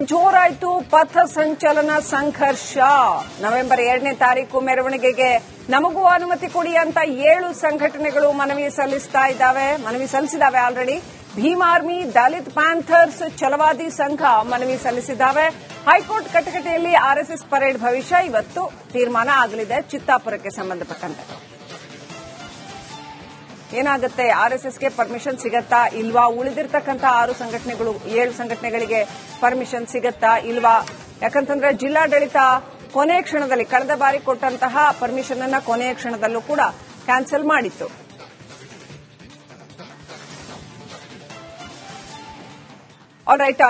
ಜೋರಾಯ್ತು ಪಥ ಸಂಚಲನ ಸಂಘರ್ಷ. ನವೆಂಬರ್ 2ನೇ ತಾರೀಕು ಮೆರವಣಿಗೆಗೆ ನಮಗೂ ಅನುಮತಿ ಕೊಡಿ ಅಂತ 7 ಸಂಘಟನೆಗಳು ಮನವಿ ಸಲ್ಲಿಸಿದಾವೆ already. Bhim army, Dalit panthers, Chalavadi Sangha ಮನವಿ ಸಲ್ಲಿಸಿದ್ದಾವೆ. ಹೈಕೋರ್ಟ್ ಕಟಕಟೆಯಲ್ಲಿ ಆರ್ಎಸ್ಎಸ್ ಪರೇಡ್ ಭವಿಷ್ಯ ಇವತ್ತು ತೀರ್ಮಾನ ಆಗಲಿದೆ. ಚಿತ್ತಾಪುರಕ್ಕೆ ಸಂಬಂಧಪಟ್ಟಂತೆ ಏನಾಗುತ್ತೆ, ಆರ್ಎಸ್ಎಸ್ಗೆ ಪರ್ಮಿಷನ್ ಸಿಗತ್ತಾ ಇಲ್ವಾ, ಉಳಿದಿರ್ತಕ್ಕಂಥ 7 ಸಂಘಟನೆಗಳಿಗೆ ಪರ್ಮಿಷನ್ ಸಿಗತ್ತಾ ಇಲ್ವಾ? ಯಾಕಂತಂದ್ರೆ ಜಿಲ್ಲಾಡಳಿತ ಕೊನೆಯ ಕ್ಷಣದಲ್ಲಿ ಕಳೆದ ಬಾರಿ ಕೊಟ್ಟಂತಹ ಪರ್ಮಿಷನ್ ಅನ್ನ ಕೊನೆಯ ಕ್ಷಣದಲ್ಲೂ ಕೂಡ ಕ್ಯಾನ್ಸಲ್ ಮಾಡಿತ್ತು. ಆಲ್ರೈಟ್,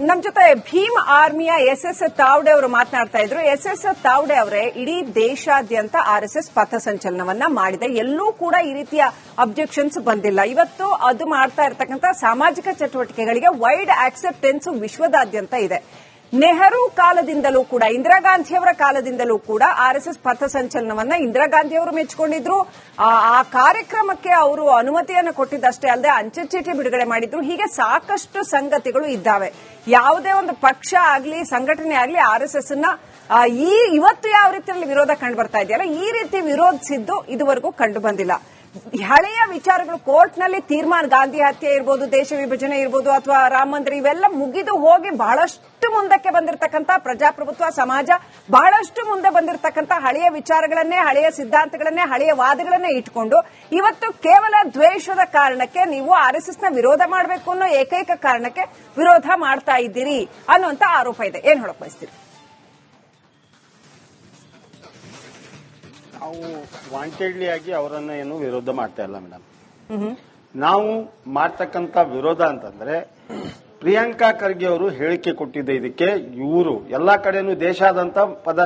ನಮ್ಮ ಜೊತೆ ಭೀಮ್ ಆರ್ಮಿಯ ಎಸ್ ತಾವ್ಡೆ ಅವರು ಮಾತನಾಡ್ತಾ ಇದ್ರು. ಎಸ್ ತಾವ್ಡೆ ಅವರೇ, ಇಡೀ ದೇಶಾದ್ಯಂತ ಆರ್ಎಸ್ಎಸ್ ಪಥಸಂಚಲನವನ್ನ ಮಾಡಿದೆ, ಎಲ್ಲೂ ಕೂಡ ಈ ರೀತಿಯ ಅಬ್ಜೆಕ್ಷನ್ಸ್ ಬಂದಿಲ್ಲ. ಇವತ್ತು ಅದು ಮಾಡ್ತಾ ಇರತಕ್ಕಂಥ ಸಾಮಾಜಿಕ ಚಟುವಟಿಕೆಗಳಿಗೆ ವೈಡ್ ಆಕ್ಸೆಪ್ಟೆನ್ಸ್ ವಿಶ್ವದಾದ್ಯಂತ ಇದೆ. ನೆಹರು ಕಾಲದಿಂದಲೂ ಕೂಡ, ಇಂದಿರಾ ಗಾಂಧಿಯವರ ಕಾಲದಿಂದಲೂ ಕೂಡ ಆರ್ಎಸ್ಎಸ್ ಪಥಸಂಚಲನವನ್ನ ಇಂದಿರಾ ಗಾಂಧಿಯವರು ಮೆಚ್ಚಿಕೊಂಡಿದ್ರು. ಆ ಕಾರ್ಯಕ್ರಮಕ್ಕೆ ಅವರು ಅನುಮತಿಯನ್ನು ಕೊಟ್ಟಿದ್ದಷ್ಟೇ ಅಲ್ಲದೆ ಅಂಚೆ ಚೀಟಿ ಬಿಡುಗಡೆ ಮಾಡಿದ್ರು. ಹೀಗೆ ಸಾಕಷ್ಟು ಸಂಗತಿಗಳು ಇದ್ದಾವೆ. ಯಾವುದೇ ಒಂದು ಪಕ್ಷ ಆಗಲಿ ಸಂಘಟನೆ ಆಗಲಿ ಆರ್ಎಸ್ಎಸ್ ಅನ್ನ ಇವತ್ತು ಯಾವ ರೀತಿಯಲ್ಲಿ ವಿರೋಧ ಕಂಡು ಬರ್ತಾ ಇದೆಯಲ್ಲ, ಈ ರೀತಿ ವಿರೋಧಿಸಿದ್ದು ಇದುವರೆಗೂ ಕಂಡು ಬಂದಿಲ್ಲ. ಹಳೆಯ ವಿಚಾರಗಳು ಕೋರ್ಟ್ನಲ್ಲಿ ತೀರ್ಮಾನ, ಗಾಂಧಿ ಹತ್ಯೆ ಇರ್ಬೋದು, ದೇಶ ವಿಭಜನೆ ಇರ್ಬೋದು, ಅಥವಾ ರಾಮ ಮಂದಿರ, ಇವೆಲ್ಲ ಮುಗಿದು ಹೋಗಿ ಬಹಳಷ್ಟು ಮುಂದಕ್ಕೆ ಬಂದಿರತಕ್ಕಂಥ ಪ್ರಜಾಪ್ರಭುತ್ವ ಸಮಾಜ, ಬಹಳಷ್ಟು ಮುಂದೆ ಬಂದಿರತಕ್ಕಂಥ ಹಳೆಯ ವಿಚಾರಗಳನ್ನೇ, ಹಳೆಯ ಸಿದ್ಧಾಂತಗಳನ್ನೇ, ಹಳೆಯ ವಾದಗಳನ್ನೇ ಇಟ್ಕೊಂಡು ಇವತ್ತು ಕೇವಲ ದ್ವೇಷದ ಕಾರಣಕ್ಕೆ ನೀವು ಆರ್ಎಸ್ಎಸ್ನ ವಿರೋಧ ಮಾಡಬೇಕು ಅನ್ನೋ ಏಕೈಕ ಕಾರಣಕ್ಕೆ ವಿರೋಧ ಮಾಡ್ತಾ ಇದ್ದೀರಿ ಅನ್ನುವಂತ ಆರೋಪ ಇದೆ. ಏನ್ ಹೇಳಕ್ ಬಯಸ್ತೀರಿ? ನಾವು ವಾಂಟೆಡ್ಲಿ ಆಗಿ ಅವರನ್ನ ಏನು ವಿರೋಧ ಮಾಡ್ತಾ ಇಲ್ಲ ಮೇಡಮ್. ನಾವು ಮಾಡ್ತಕ್ಕಂಥ ವಿರೋಧ ಅಂತಂದ್ರೆ ಪ್ರಿಯಾಂಕಾ ಖರ್ಗೆ ಅವರು ಹೇಳಿಕೆ ಕೊಟ್ಟಿದ್ದ ಇದಕ್ಕೆ ಇವರು ಎಲ್ಲಾ ಕಡೆನೂ ದೇಶಾದ್ಯಂತ ಪದ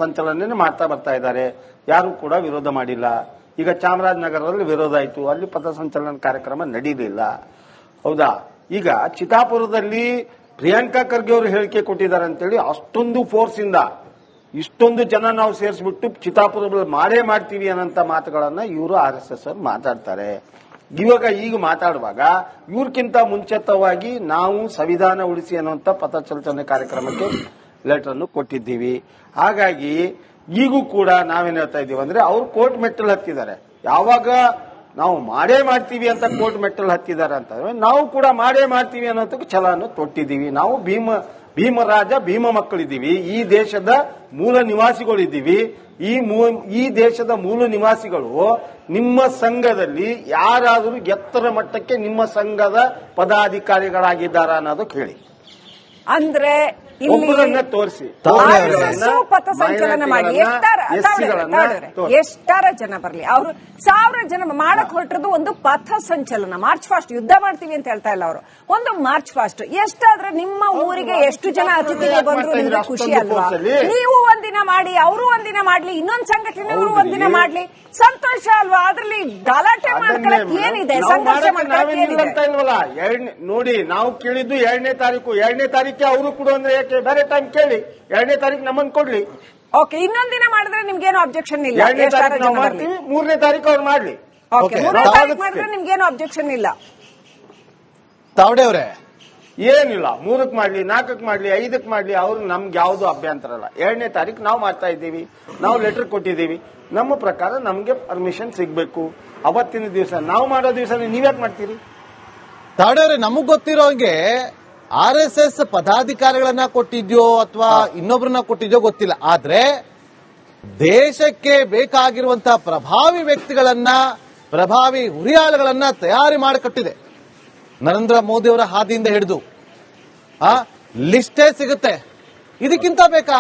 ಸಂಚಲನೆ ಮಾಡ್ತಾ ಬರ್ತಾ ಇದ್ದಾರೆ, ಯಾರು ಕೂಡ ವಿರೋಧ ಮಾಡಿಲ್ಲ. ಈಗ ಚಾಮರಾಜನಗರದಲ್ಲಿ ವಿರೋಧ ಆಯಿತು, ಅಲ್ಲಿ ಪಥ ಸಂಚಲನ ಕಾರ್ಯಕ್ರಮ ನಡೆಯಲಿಲ್ಲ, ಹೌದಾ? ಈಗ ಚಿತ್ತಾಪುರದಲ್ಲಿ ಪ್ರಿಯಾಂಕಾ ಖರ್ಗೆ ಅವರು ಹೇಳಿಕೆ ಕೊಟ್ಟಿದ್ದಾರೆ ಅಂತೇಳಿ ಅಷ್ಟೊಂದು ಫೋರ್ಸ್ ಇಂದ ಇಷ್ಟೊಂದು ಜನ ನಾವು ಸೇರಿಸ್ಬಿಟ್ಟು ಚಿತ್ತಾಪುರದಲ್ಲಿ ಮಾಡೇ ಮಾಡ್ತೀವಿ ಅನ್ನೋಂಥ ಮಾತುಗಳನ್ನ ಇವರು ಆರ್ಎಸ್ಎಸ್ ಅವರು ಮಾತಾಡ್ತಾರೆ. ಈಗ ಮಾತಾಡುವಾಗ ಇವ್ರಕ್ಕಿಂತ ಮುಂಚಿತವಾಗಿ ನಾವು ಸಂವಿಧಾನ ಉಳಿಸಿ ಅನ್ನುವಂಥ ಪಥಸಂಚಲನ ಕಾರ್ಯಕ್ರಮಕ್ಕೆ ಲೆಟರ್ ಅನ್ನು ಕೊಟ್ಟಿದ್ದೀವಿ. ಹಾಗಾಗಿ ಈಗೂ ಕೂಡ ನಾವೇನ್ ಹೇಳ್ತಾ ಇದ್ದೀವಿ ಅಂದ್ರೆ ಅವ್ರು ಕೋರ್ಟ್ ಮೆಟ್ಟಲು ಹತ್ತಿದ್ದಾರೆ. ಯಾವಾಗ ನಾವು ಮಾಡೇ ಮಾಡ್ತೀವಿ ಅಂತ ಕೋರ್ಟ್ ಮೆಟ್ಟಲು ಹತ್ತಿದ್ದಾರೆ ಅಂತಂದ್ರೆ ನಾವು ಕೂಡ ಮಾಡೇ ಮಾಡ್ತೀವಿ ಅನ್ನೋದಕ್ಕೆ ಛಲವನ್ನು ತೊಟ್ಟಿದ್ದೀವಿ. ನಾವು ಭೀಮರಾಜ ಭೀಮ ಮಕ್ಕಳಿದ್ದೀವಿ, ಈ ದೇಶದ ಮೂಲ ನಿವಾಸಿಗಳಿದ್ದೀವಿ. ಈ ದೇಶದ ಮೂಲ ನಿವಾಸಿಗಳು ನಿಮ್ಮ ಸಂಘದಲ್ಲಿ ಯಾರಾದರೂ ಎತ್ತರ ಮಟ್ಟಕ್ಕೆ ನಿಮ್ಮ ಸಂಘದ ಪದಾಧಿಕಾರಿಗಳಾಗಿದ್ದಾರಾ ಅನ್ನೋದು ಕೇಳಿ, ಅಂದ್ರೆ ಒಬ್ಬರನ್ನ ತೋರಿಸಿ. ಪಥಸಂಚಲನ ಮಾಡಿ ಎಷ್ಟಾರ ಜನ ಬರಲಿ, ಅವರು 1000 ಜನ ಮಾಡಕ್ ಹೊರಟಿರೋದು ಒಂದು ಪಥ ಸಂಚಲನ. ಮಾರ್ಚ್ ಫಾಸ್ಟ್ ಯುದ್ಧ ಮಾಡ್ತೀವಿ ಅಂತ ಹೇಳ್ತಾ ಇಲ್ಲ ಅವರು, ಒಂದು ಮಾರ್ಚ್ ಫಾಸ್ಟ್. ಎಷ್ಟಾದ್ರೆ ನಿಮ್ಮ ಊರಿಗೆ ಎಷ್ಟು ಜನ ಅತಿಥಿಗಳು ಬಂದ್ರು ನಿಮ್ಗೆ ಖುಷಿ ಅಲ್ವಾ? ನೀವು ಒಂದಿನ ಮಾಡಿ, ಅವರು ಒಂದಿನ ಮಾಡ್ಲಿ, ಇನ್ನೊಂದು ಸಂಘಟನೆಯವರು ಒಂದಿನ ಮಾಡ್ಲಿ, ಸಂತೋಷ ಅಲ್ವಾ? ಅದ್ರಲ್ಲಿ ಗಲಾಟೆ ಮಾಡ್ಕೊಳಕ್ ಏನಿದೆ, ಸಂಘರ್ಷ ಮಾಡ್ಕೊಳಕ್ ಏನಿದೆ? ನೋಡಿ, ನಾವು ಕೇಳಿದ್ದು 2ನೇ ತಾರೀಕು ಅವರು ಕೂಡ ಅಂದ್ರೆ ಯಾಕೆ ಬೇರೆ ಟೈಮ್ ಕೇಳಿ, 2ನೇ ತಾರೀಕು ನಮ್ಮನ್ನು ಕೊಡ್ಲಿ. ಓಕೆ, ಇನ್ನೊಂದಿನ ಮಾಡಿದ್ರೆ ನಿಮ್ಗೇನು ಅಬ್ಜೆಕ್ಷನ್ ಇಲ್ಲ. 2ನೇ ತಾರೀಕು ನಾವು ಮಾಡ್ತೀವಿ, 3ನೇ ತಾರೀಕು ಅವ್ರು ಮಾಡ್ಲಿ. 3ನೇ ತಾರೀಕು ಮಾಡಿದ್ರೆ ನಿಮ್ಗೇನು ಅಬ್ಜೆಕ್ಷನ್ ಇಲ್ಲ. ತಾವ್ಡೆ ಅವರೇ, ಏನಿಲ್ಲ, 3ಕ್ಕೆ ಮಾಡ್ಲಿ, 4ಕ್ಕೆ ಮಾಡ್ಲಿ, 5ಕ್ಕೆ ಮಾಡ್ಲಿ, ಅವ್ರು ನಮ್ಗೆ ಯಾವ್ದು ಅಭ್ಯಂತರ ಇಲ್ಲ. 2ನೇ ತಾರೀಕು ನಾವು ಮಾಡ್ತಾ ಇದ್ದೀವಿ, ನಾವು ಲೆಟರ್ ಕೊಟ್ಟಿದ್ದೀವಿ. ನಮ್ಮ ಪ್ರಕಾರ ನಮ್ಗೆ ಪರ್ಮಿಷನ್ ಸಿಗ್ಬೇಕು. ಅವತ್ತಿನ ದಿವಸ ನಾವು ಮಾಡೋ ದಿವಸ ನೀವ್ಯಾಕೆ ಮಾಡ್ತೀರಿ? ತಾವ್ಡೆ ಅವರೇ, ನಮಗ್ ಗೊತ್ತಿರೋ ಹಾಗೆ ಆರ್ಎಸ್ಎಸ್ ಪದಾಧಿಕಾರಿಗಳನ್ನ ಕೊಟ್ಟಿದ್ಯೋ ಅಥವಾ ಇನ್ನೊಬ್ರನ್ನ ಕೊಟ್ಟಿದ್ಯೋ ಗೊತ್ತಿಲ್ಲ, ಆದ್ರೆ ದೇಶಕ್ಕೆ ಬೇಕಾಗಿರುವಂತಹ ಪ್ರಭಾವಿ ವ್ಯಕ್ತಿಗಳನ್ನ, ಪ್ರಭಾವಿ ಹುರಿಯಾಳುಗಳನ್ನ ತಯಾರಿ ಮಾಡಿಕೊಟ್ಟಿದೆ. ನರೇಂದ್ರ ಮೋದಿ ಅವರ ಹಾದಿಯಿಂದ ಹಿಡಿದು ಲಿಸ್ಟೇ ಸಿಗುತ್ತೆ. ಇದಕ್ಕಿಂತ ಬೇಕಾ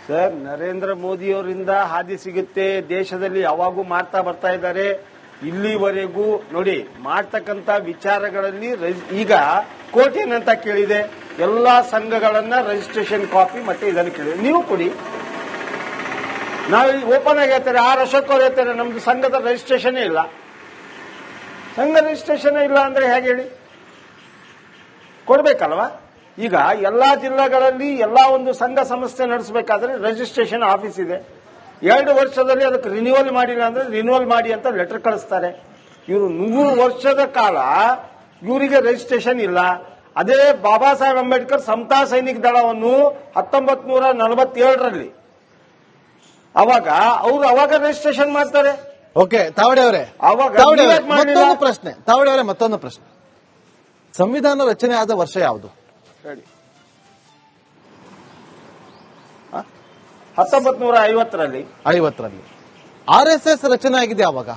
ಸರ್? ನರೇಂದ್ರ ಮೋದಿ ಅವರಿಂದ ಹಾದಿ ಸಿಗುತ್ತೆ, ದೇಶದಲ್ಲಿ ಯಾವಾಗೂ ಮಾಡ್ತಾ ಬರ್ತಾ ಇದ್ದಾರೆ ಇಲ್ಲಿವರೆಗೂ. ನೋಡಿ, ಮಾಡ್ತಕ್ಕಂಥ ವಿಚಾರಗಳಲ್ಲಿ ಈಗ ಕೋರ್ಟ್ ಏನಂತ ಕೇಳಿದೆ, ಎಲ್ಲಾ ಸಂಘಗಳನ್ನ ರಿಜಿಸ್ಟ್ರೇಷನ್ ಕಾಪಿ ಮತ್ತೆ ಇದನ್ನು ಕೇಳಿದೆ, ನೀವು ಕೊಡಿ. ನಾವು ಓಪನ್ ಆಗಿ ಹೇಳ್ತಾರೆ, ಅಶೋಕ್ ಅವ್ರು ಹೇಳ್ತಾರೆ ನಮ್ದು ಸಂಘದ ರಿಜಿಸ್ಟ್ರೇಷನ್ ಇಲ್ಲ. ಸಂಘ ರಿಜಿಸ್ಟ್ರೇಷನ್ ಇಲ್ಲ ಅಂದ್ರೆ ಹೇಗೆ ಹೇಳಿ? ಕೊಡ್ಬೇಕಲ್ವಾ? ಈಗ ಎಲ್ಲಾ ಜಿಲ್ಲೆಗಳಲ್ಲಿ ಎಲ್ಲಾ ಒಂದು ಸಂಘ ಸಂಸ್ಥೆ ನಡೆಸಬೇಕಾದ್ರೆ ರಿಜಿಸ್ಟ್ರೇಷನ್ ಆಫೀಸ್ ಇದೆ. 2 ವರ್ಷದಲ್ಲಿ ಅದಕ್ಕೆ ರಿನ್ಯೂವಲ್ ಮಾಡಿಲ್ಲ ಅಂದ್ರೆ ರಿನ್ಯೂವಲ್ ಮಾಡಿ ಅಂತ ಲೆಟರ್ ಕಳಿಸ್ತಾರೆ. ಇವರು 100 ವರ್ಷದ ಕಾಲ ಇವರಿಗೆ ರಿಜಿಸ್ಟ್ರೇಷನ್ ಇಲ್ಲ. ಅದೇ ಬಾಬಾ ಸಾಹೇಬ್ ಅಂಬೇಡ್ಕರ್ ಸಮತಾ ಸೈನಿಕ ದಳವನ್ನು 1947ರಲ್ಲಿ ಅವಾಗ ರಿಜಿಸ್ಟ್ರೇಷನ್ ಮಾಡ್ತಾರೆ. ಓಕೆ, ತಾವಡೆ ಅವರೇ, ಅವಾಗ ಮತ್ತೊಂದು ಪ್ರಶ್ನೆ. ಸಂವಿಧಾನ ರಚನೆ ಆದ ವರ್ಷ ಯಾವುದು? ಹೇಳಿ. 1950ರಲ್ಲಿ. RSS ರಚನೆ ಆಗಿದೆ ಯಾವಾಗ?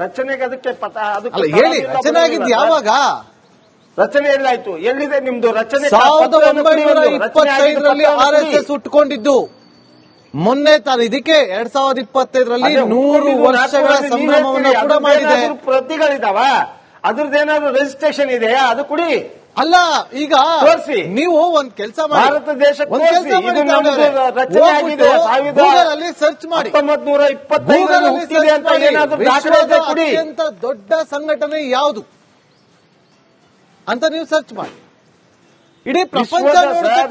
ರಚನೆಗೆ ಅದಕ್ಕೆ ಅಲ್ಲ ಹೇಳಿ, ರಚನೆ ಆಗಿದ್ದು ಯಾವಾಗ? ರಚನೆ ಎಲ್ಲಾಯ್ತು? ಎಲ್ಲಿದೆ ನಿಮ್ದು ರಚನೆ? 1925ರಲ್ಲಿ RSS ಹುಟ್ಟುಕೊಂಡಿದ್ದು. ಮೊನ್ನೆ ಇದಕ್ಕೆ 2025ರಲ್ಲಿ 100 ವರ್ಷಗಳ ಸಂಭ್ರಮವನ್ನು ಕೂಡ ಮಾಡಿದೆ. ಪ್ರತಿಗಳಿದಾವ? ಅದ್ರದ್ದೇನಾದ್ರು ರಿಜಿಸ್ಟ್ರೇಷನ್ ಇದೆಯಾ? ಅದು ಕೊಡಿ. ಅಲ್ಲ, ಈಗ ತೋರಿಸಿ. ನೀವು ಒಂದ್ ಕೆಲಸ ಮಾಡಿ, ಭಾರತ ದೇಶಕ್ಕೆ ಗೂಗಲಲ್ಲಿ ಸರ್ಚ್ ಮಾಡಿ, 1925 ಅಂತ ಏನಾದ್ರು ದಾಖಲೆ ಕೊಡಿ. ಅತ್ಯಂತ ದೊಡ್ಡ ಸಂಘಟನೆ ಯಾವುದು ಅಂತ ನೀವು ಸರ್ಚ್ ಮಾಡಿ. ಇಡೀ ಪ್ರಪಂಚ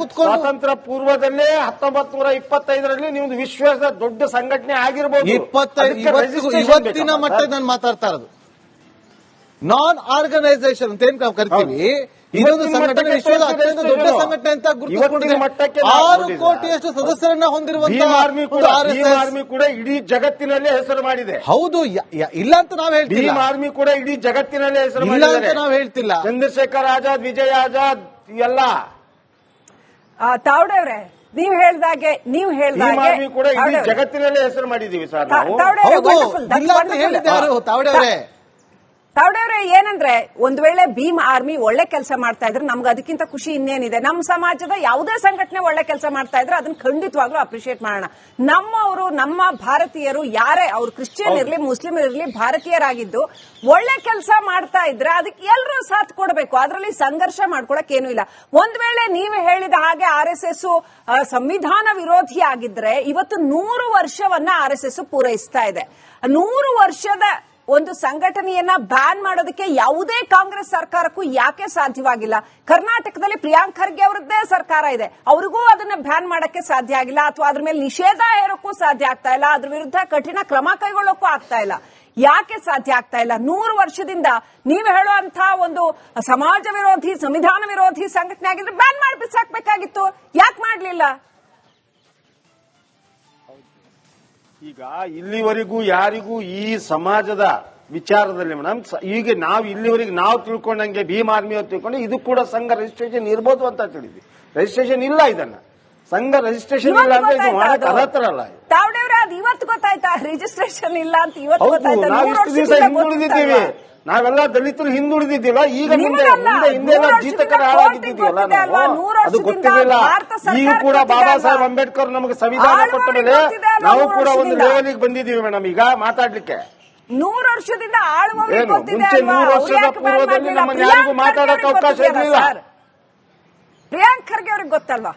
ಕುತ್ಕೊಂಡು ಸ್ವಾತಂತ್ರ್ಯ ಪೂರ್ವದಲ್ಲೇ 1925ರಲ್ಲಿ ನಿಮ್ದು ವಿಶ್ವದ ದೊಡ್ಡ ಸಂಘಟನೆ ಆಗಿರ್ಬೋದು. ಇವತ್ತಿನ ಮಟ್ಟ ನಾನು ಮಾತಾಡ್ತಾ ಇರೋದು ನಾನ್ ಆರ್ಗನೈಸೇಷನ್ ಅಂತ ಏನ್ ನಾವು ಕರಿತೀವಿ. ಇದೊಂದು ಸಂಘಟನೆ ವಿಶ್ವದ ಅತ್ಯಂತ ದೊಡ್ಡ ಸಂಘಟನೆ ಅಂತ ಗುರುತಿಸಿಕೊಂಡಿದೆ. 6 ಕೋಟಿಯಷ್ಟು ಸದಸ್ಯರನ್ನ ಹೊಂದಿರುವಂತಹ ಆರ್ಮಿ ಕೂಡ ಇಡೀ ಜಗತ್ತಿನಲ್ಲೇ ಹೆಸರು ಮಾಡಿದೆ. ಹೌದು, ಇಲ್ಲ ಅಂತ ನಾವ್ ಹೇಳ್ತೀವಿ. ಆರ್ಮಿ ಕೂಡ ಇಡೀ ಜಗತ್ತಿನಲ್ಲೇ ಹೆಸರು ಇಲ್ಲ ಅಂತ ನಾವ್ ಹೇಳ್ತಿಲ್ಲ. ಚಂದ್ರಶೇಖರ್ ಆಜಾದ್, ವಿಜಯ್ ಆಜಾದ್ ಎಲ್ಲ ತಾವಡೆ ಅವರೇ, ನೀವು ಹೇಳ್ದಾಗೆ ಆರ್ಮಿ ಕೂಡ ಇಡೀ ಜಗತ್ತಿನಲ್ಲೇ ಹೆಸರು ಮಾಡಿದೀವಿ ಸರ್ ನಾವು. ಹೌದು, ಇಲ್ಲ ಅಂತ ಹೇಳಿದ್ದೆ ಯಾರು? ತಾವಡೆ ಅವರೇ ಏನಂದ್ರೆ, ಒಂದ್ ವೇಳೆ ಭೀಮ್ ಆರ್ಮಿ ಒಳ್ಳೆ ಕೆಲಸ ಮಾಡ್ತಾ ಇದ್ರೆ ನಮ್ಗೆ ಅದಕ್ಕಿಂತ ಖುಷಿ ಇನ್ನೇನಿದೆ? ನಮ್ಮ ಸಮಾಜದ ಯಾವುದೇ ಸಂಘಟನೆ ಒಳ್ಳೆ ಕೆಲಸ ಮಾಡ್ತಾ ಇದ್ರೆ ಅದನ್ನ ಖಂಡಿತವಾಗ್ಲೂ ಅಪ್ರಿಶಿಯೇಟ್ ಮಾಡೋಣ. ನಮ್ಮವರು, ನಮ್ಮ ಭಾರತೀಯರು ಯಾರೇ ಅವ್ರು ಕ್ರಿಶ್ಚಿಯನ್ ಇರ್ಲಿ, ಮುಸ್ಲಿಂ ಇರ್ಲಿ, ಭಾರತೀಯರಾಗಿದ್ದು ಒಳ್ಳೆ ಕೆಲಸ ಮಾಡ್ತಾ ಇದ್ರೆ ಅದಕ್ಕೆ ಎಲ್ಲರೂ ಸಾಥ್ ಕೊಡಬೇಕು. ಅದರಲ್ಲಿ ಸಂಘರ್ಷ ಮಾಡ್ಕೊಳಕ್ ಏನೂ ಇಲ್ಲ. ಒಂದ್ ವೇಳೆ ನೀವು ಹೇಳಿದ ಹಾಗೆ RSS ಸಂವಿಧಾನ ವಿರೋಧಿ ಆಗಿದ್ರೆ ಇವತ್ತು 100 ವರ್ಷವನ್ನ RSS ಪೂರೈಸ್ತಾ ಇದೆ. 100 ವರ್ಷದ ಒಂದು ಸಂಘಟನೆಯನ್ನ ಬ್ಯಾನ್ ಮಾಡೋದಕ್ಕೆ ಯಾವುದೇ ಕಾಂಗ್ರೆಸ್ ಸರ್ಕಾರಕ್ಕೂ ಯಾಕೆ ಸಾಧ್ಯವಾಗಿಲ್ಲ? ಕರ್ನಾಟಕದಲ್ಲಿ ಪ್ರಿಯಾಂಕ್ ಖರ್ಗೆ ಅವರದ್ದೇ ಸರ್ಕಾರ ಇದೆ, ಅವ್ರಿಗೂ ಅದನ್ನ ಬ್ಯಾನ್ ಮಾಡಕ್ಕೆ ಸಾಧ್ಯ ಆಗಿಲ್ಲ, ಅಥವಾ ಅದ್ರ ಮೇಲೆ ನಿಷೇಧ ಹೇರೋಕ್ಕೂ ಸಾಧ್ಯ ಆಗ್ತಾ ಇಲ್ಲ, ಅದ್ರ ವಿರುದ್ಧ ಕಠಿಣ ಕ್ರಮ ಕೈಗೊಳ್ಳೋಕ್ಕೂ ಆಗ್ತಾ ಇಲ್ಲ. ಯಾಕೆ ಸಾಧ್ಯ ಆಗ್ತಾ ಇಲ್ಲ? 100 ವರ್ಷದಿಂದ ನೀವು ಹೇಳುವಂತಹ ಒಂದು ಸಮಾಜ ವಿರೋಧಿ, ಸಂವಿಧಾನ ವಿರೋಧಿ ಸಂಘಟನೆ ಆಗಿದ್ರೆ ಬ್ಯಾನ್ ಮಾಡಿ ಬಿಸಾಕ್ಬೇಕಾಗಿತ್ತು, ಯಾಕೆ ಮಾಡ್ಲಿಲ್ಲ? ಈಗ ಇಲ್ಲಿವರೆಗೂ ಯಾರಿಗೂ ಈ ಸಮಾಜದ ವಿಚಾರದಲ್ಲಿ ಮೇಡಮ್, ಈಗ ನಾವು ಇಲ್ಲಿವರೆಗೆ ನಾವು ತಿಳ್ಕೊಂಡಂಗೆ ಭೀಮ್ ಆರ್ಮಿ ಅವ್ರು ತಿಳ್ಕೊಂಡು ಇದು ಕೂಡ ಸಂಘ ರಿಜಿಸ್ಟ್ರೇಷನ್ ಇರ್ಬೋದು ಅಂತ ತಿಳಿದ್ವಿ. ರಿಜಿಸ್ಟ್ರೇಷನ್ ಇಲ್ಲ, ಇದನ್ನ ಸಂಘ ರಿಜಿಸ್ಟ್ರೇಷನ್ ಇಲ್ಲ ಅಂತ ಇದು ಮಾಡಕ್ ಅರ್ಹತರಲ್ಲ. ತಾವಡೆಯವ್ರೆ, ಅದು ಇವತ್ತು ಗೊತ್ತಾಯ್ತಾ ರಿಜಿಸ್ಟ್ರೇಷನ್ ಇಲ್ಲ ಅಂತ? ಇವತ್ತು ಹೌದು, ನಾವು ಇಷ್ಟು ದಿವಸ ಹಿಂದುಳಿದಿದ್ದೀವಿ, ನಾವೆಲ್ಲ ದಲಿತರು ಹಿಂದುಳಿದಿದ್ದೀವ. ಈಗ ಹಿಂದೆಲ್ಲ ಜೀತಕರ ಹಾಳಾಗಿದ್ದೀವಲ್ಲ ನಾವು, ಅದು ಗೊತ್ತಿರಲಿಲ್ಲ. ಈಗ ಕೂಡ ಬಾಬಾ ಸಾಹೇಬ್ ಅಂಬೇಡ್ಕರ್ ನಮಗೆ ಸಂವಿಧಾನ ಕೊಟ್ಟ ಮೇಲೆ ನಾವು ಕೂಡ ಒಂದು ಲೆವೆಲ್ಗೆ ಬಂದಿದ್ದೀವಿ ಮೇಡಮ್ ಈಗ ಮಾತಾಡ್ಲಿಕ್ಕೆ. 100 ವರ್ಷದಿಂದ ಆಳುವವರಿಗೆ ಮುಂಚೆ 100 ವರ್ಷದ ಪೂರ್ವದಲ್ಲಿ ನಮ್ಮನ್ನು ಯಾರಿಗೂ ಮಾತಾಡಕ್ಕೆ ಅವಕಾಶ ಇರಲಿಲ್ಲ. ಪ್ರಿಯಾಂಕ್ ಖರ್ಗೆ ಅವ್ರಿಗೆ ಗೊತ್ತಲ್ವಾ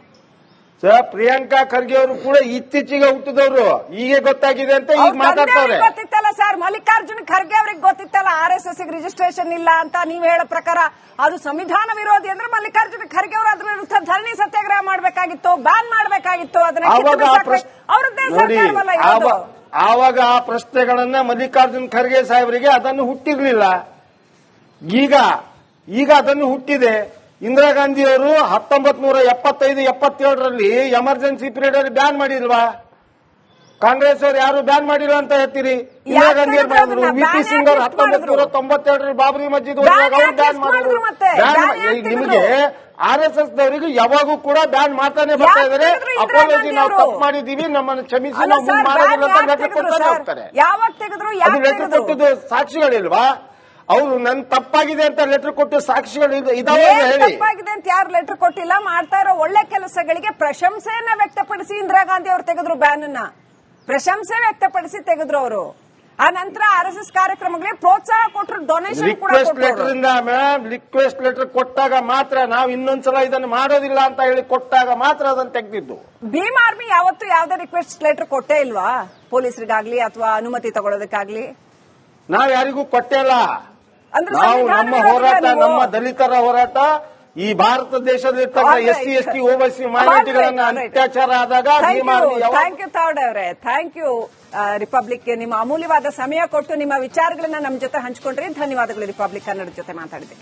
ಸರ್? ಪ್ರಿಯಾಂಕಾ ಖರ್ಗೆ ಅವರು ಕೂಡ ಇತ್ತೀಚೆಗೆ ಹುಟ್ಟಿದವರು, ಈಗ ಗೊತ್ತಾಗಿದೆ ಅಂತ ಈಗ ಮಾತಾಡ್ತಾರೆ. ಗೊತ್ತಿತ್ತಲ್ಲ ಸರ್, ಮಲ್ಲಿಕಾರ್ಜುನ್ ಖರ್ಗೆ ಅವ್ರಿಗೆ ಗೊತ್ತಿತ್ತಲ್ಲ RSS ರಿಜಿಸ್ಟ್ರೇಷನ್ ಇಲ್ಲ ಅಂತ. ನೀವು ಹೇಳೋ ಪ್ರಕಾರ ಅದು ಸಂವಿಧಾನ ವಿರೋಧಿ ಅಂದ್ರೆ ಮಲ್ಲಿಕಾರ್ಜುನ್ ಖರ್ಗೆ ಅವರು ಅದ್ರ ವಿರುದ್ಧ ಧರಣಿ ಸತ್ಯಾಗ್ರಹ ಮಾಡಬೇಕಾಗಿತ್ತು, ಬ್ಯಾನ್ ಮಾಡಬೇಕಾಗಿತ್ತು. ಅದನ್ನ ಅವರದ್ದೇ ಸರ್ಕಾರವಲ್ಲ ಇದು. ಆವಾಗ ಆ ಪ್ರಶ್ನೆಗಳನ್ನ ಮಲ್ಲಿಕಾರ್ಜುನ್ ಖರ್ಗೆ ಸಾಹೇಬರಿಗೆ ಅದನ್ನು ಹುಟ್ಟಿರ್ಲಿಲ್ಲ. ಈಗ ಅದನ್ನು ಹುಟ್ಟಿದೆ. ಇಂದಿರಾ ಗಾಂಧಿ ಅವರು 1975-77ರಲ್ಲಿ ಎಮರ್ಜೆನ್ಸಿ ಪೀರಿಯಡ್ ಅಲ್ಲಿ ಬ್ಯಾನ್ ಮಾಡಿಲ್ವಾ? ಕಾಂಗ್ರೆಸ್ ಅವರು ಯಾರು ಬ್ಯಾನ್ ಮಾಡಿಲ್ಲ ಅಂತ ಹೇಳ್ತೀರಿ? ಇಂದಿರಾ ಗಾಂಧಿ ಅವರು ಮಾಡಿದ್ರು. VP ಸಿಂಗ್ ಅವರು 1997ರಲ್ಲಿ ಬಾಬರಿ ಮಸ್ಜಿದ್ ಅವರು ಬ್ಯಾನ್ ಮಾಡಿದ್ರು. ನಿಮಗೆ RSS ದವರಿಗೆ ಯಾವಾಗೂ ಕೂಡ ಬ್ಯಾನ್ ಮಾಡ್ತಾನೆ ಬರ್ತಾ ಇದಾರೆ. ಅಪಾಲಜಿ ನಾವು ತಪ್ಪು ಮಾಡಿದೀವಿ, ನಮ್ಮನ್ನು ಕ್ಷಮಿಸಿ, ನಾವು ಮುಂದೆ ಮಾಡೋದಿಲ್ಲ ಅಂತ ಲೆಟರ್ ಕೊಡ್ತಾನೆ ಹೋಗ್ತಾರೆ. ಅದು ಲೆಟರ್ ಕೊಟ್ಟಿದ್ದು ಸಾಕ್ಷಿಗಳಿಲ್ವಾ? ಅವರು ನನ್ ತಪ್ಪಾಗಿದೆ ಅಂತ ಲೆಟರ್ ಕೊಟ್ಟು ಸಾಕ್ಷಿಗಳು ಇದಾವೆ ಹೇಳಿ. ತಪ್ಪಾಗಿದೆ ಅಂತ ಯಾರು ಲೆಟರ್ ಕೊಟ್ಟಿಲ್ಲ. ಮಾಡ್ತಾ ಇರೋ ಒಳ್ಳೆ ಕೆಲಸಗಳಿಗೆ ಪ್ರಶಂಸೆಯನ್ನ ವ್ಯಕ್ತಪಡಿಸಿ ಇಂದಿರಾ ಗಾಂಧಿ ಅವರು ತೆಗೆದ್ರು ಬ್ಯಾನ್ ಅನ್ನ. ಪ್ರಶಂಸೆ ವ್ಯಕ್ತಪಡಿಸಿ ತೆಗೆದ್ರು ಅವರು. ಆ ನಂತರ RSS ಕಾರ್ಯಕ್ರಮಗಳಿಗೆ ಪ್ರೋತ್ಸಾಹ ಕೊಟ್ಟರು, ಡೊನೇಷನ್ ಕೂಡ ರಿಕ್ವೆಸ್ಟ್ ಲೆಟರ್ ಕೊಟ್ಟಾಗ ಮಾತ್ರ, ನಾವು ಇನ್ನೊಂದ್ಸಲ ಇದನ್ನು ಮಾಡೋದಿಲ್ಲ ಅಂತ ಹೇಳಿ ಕೊಟ್ಟಾಗ ಮಾತ್ರ ಅದನ್ನು ತೆಗೆದಿದ್ದು. ಭೀಮ್ ಆರ್ಮಿ ಯಾವತ್ತು ಯಾವುದೇ ರಿಕ್ವೆಸ್ಟ್ ಲೆಟರ್ ಕೊಟ್ಟೇ ಇಲ್ವಾ ಪೊಲೀಸರಿಗಾಗ್ಲಿ ಅಥವಾ ಅನುಮತಿ ತಗೊಳ್ಳೋದಕ್ಕಾಗ್ಲಿ? ನಾವ್ ಯಾರಿಗೂ ಕೊಟ್ಟೇ ಇಲ್ಲ. ನಾವು ನಮ್ಮ ಹೋರಾಟ, ನಮ್ಮ ದಲಿತರ ಹೋರಾಟ ಈ ಭಾರತ ದೇಶದಲ್ಲಿರ್ತಕ್ಕ SC ST OBC ಮೈನಾರಿಟಿಗಳನ್ನ ಅತ್ಯಾಚಾರ ಆದಾಗ ಥ್ಯಾಂಕ್ ಯು ತಾವ್ಡೆ ಅವರೇ, ಥ್ಯಾಂಕ್ ಯು. ರಿಪಬ್ಲಿಕ್ ನಿಮ್ಮ ಅಮೂಲ್ಯವಾದ ಸಮಯ ಕೊಟ್ಟು ನಿಮ್ಮ ವಿಚಾರಗಳನ್ನ ನಮ್ಮ ಜೊತೆ ಹಂಚಿಕೊಂಡ್ರಿ. ಧನ್ಯವಾದಗಳು. ರಿಪಬ್ಲಿಕ್ ಕನ್ನಡ ಜೊತೆ ಮಾತಾಡಿದೆ.